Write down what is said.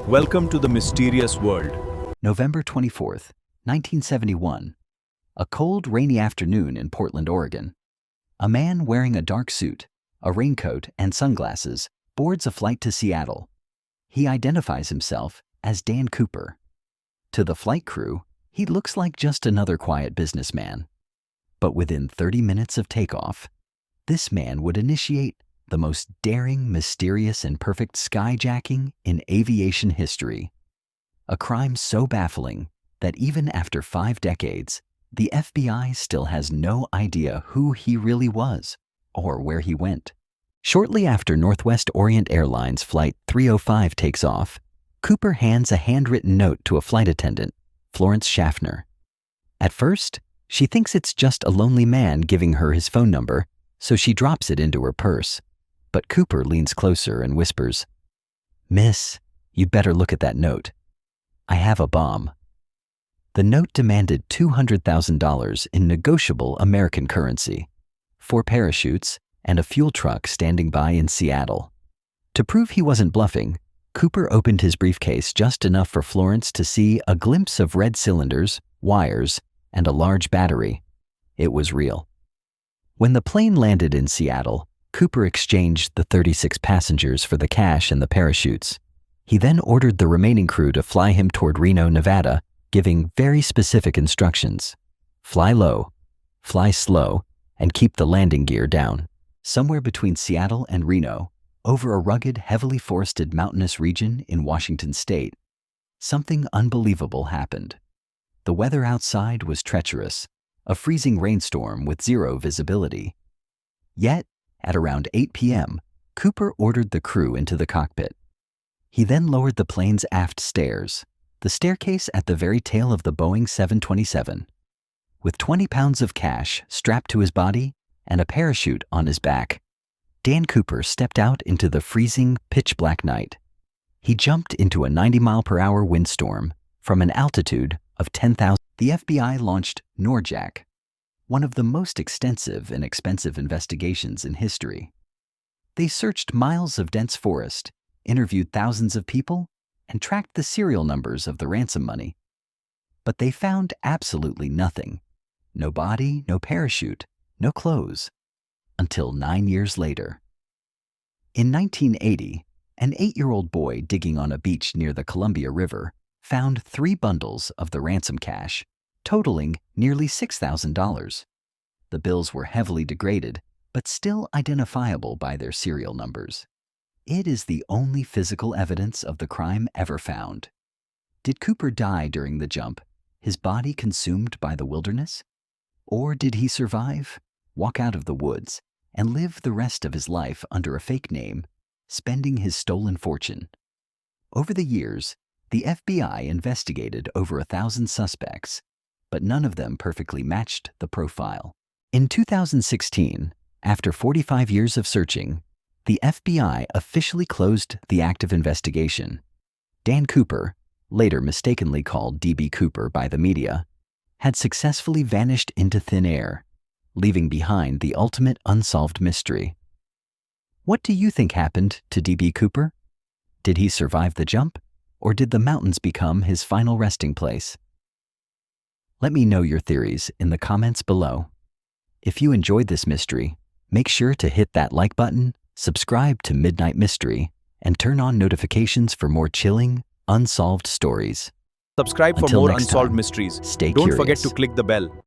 Welcome to the mysterious world. November 24th, 1971. A cold, rainy afternoon in Portland, Oregon. A man wearing a dark suit, a raincoat, and sunglasses boards a flight to Seattle. He identifies himself as Dan Cooper. To the flight crew, he looks like just another quiet businessman. But within 30 minutes of takeoff, this man would initiate the most daring, mysterious, and perfect skyjacking in aviation history. A crime so baffling that even after 5 decades, the FBI still has no idea who he really was or where he went. Shortly after Northwest Orient Airlines Flight 305 takes off, Cooper hands a handwritten note to a flight attendant, Florence Schaffner. At first, she thinks it's just a lonely man giving her his phone number, so she drops it into her purse. But Cooper leans closer and whispers, "Miss, you'd better look at that note. I have a bomb." The note demanded $200,000 in negotiable American currency, 4 parachutes, and a fuel truck standing by in Seattle. To prove he wasn't bluffing, Cooper opened his briefcase just enough for Florence to see a glimpse of red cylinders, wires, and a large battery. It was real. When the plane landed in Seattle, Cooper exchanged the 36 passengers for the cash and the parachutes. He then ordered the remaining crew to fly him toward Reno, Nevada, giving very specific instructions. Fly low, fly slow, and keep the landing gear down. Somewhere between Seattle and Reno, over a rugged, heavily forested mountainous region in Washington state, something unbelievable happened. The weather outside was treacherous, a freezing rainstorm with 0 visibility. Yet, at around 8 p.m., Cooper ordered the crew into the cockpit. He then lowered the plane's aft stairs, the staircase at the very tail of the Boeing 727. With 20 pounds of cash strapped to his body and a parachute on his back, Dan Cooper stepped out into the freezing, pitch-black night. He jumped into a 90-mile-per-hour windstorm from an altitude of 10,000. The FBI launched NORJAC, one of the most extensive and expensive investigations in history. They searched miles of dense forest, interviewed thousands of people, and tracked the serial numbers of the ransom money. But they found absolutely nothing. No body, no parachute, no clothes. Until 9 years later. In 1980, an 8-year-old boy digging on a beach near the Columbia River found 3 bundles of the ransom cash, totaling nearly $6,000. The bills were heavily degraded, but still identifiable by their serial numbers. It is the only physical evidence of the crime ever found. Did Cooper die during the jump, his body consumed by the wilderness? Or did he survive, walk out of the woods, and live the rest of his life under a fake name, spending his stolen fortune? Over the years, the FBI investigated over 1,000 suspects, but none of them perfectly matched the profile. In 2016, after 45 years of searching, the FBI officially closed the active investigation. Dan Cooper, later mistakenly called DB Cooper by the media, had successfully vanished into thin air, leaving behind the ultimate unsolved mystery. What do you think happened to DB Cooper? Did he survive the jump, or did the mountains become his final resting place? Let me know your theories in the comments below. If you enjoyed this mystery, make sure to hit that like button, subscribe to Midnight Mystery, and turn on notifications for more chilling, unsolved stories. Subscribe for Until more next unsolved time, mysteries. stay Don't curious. forget to click the bell.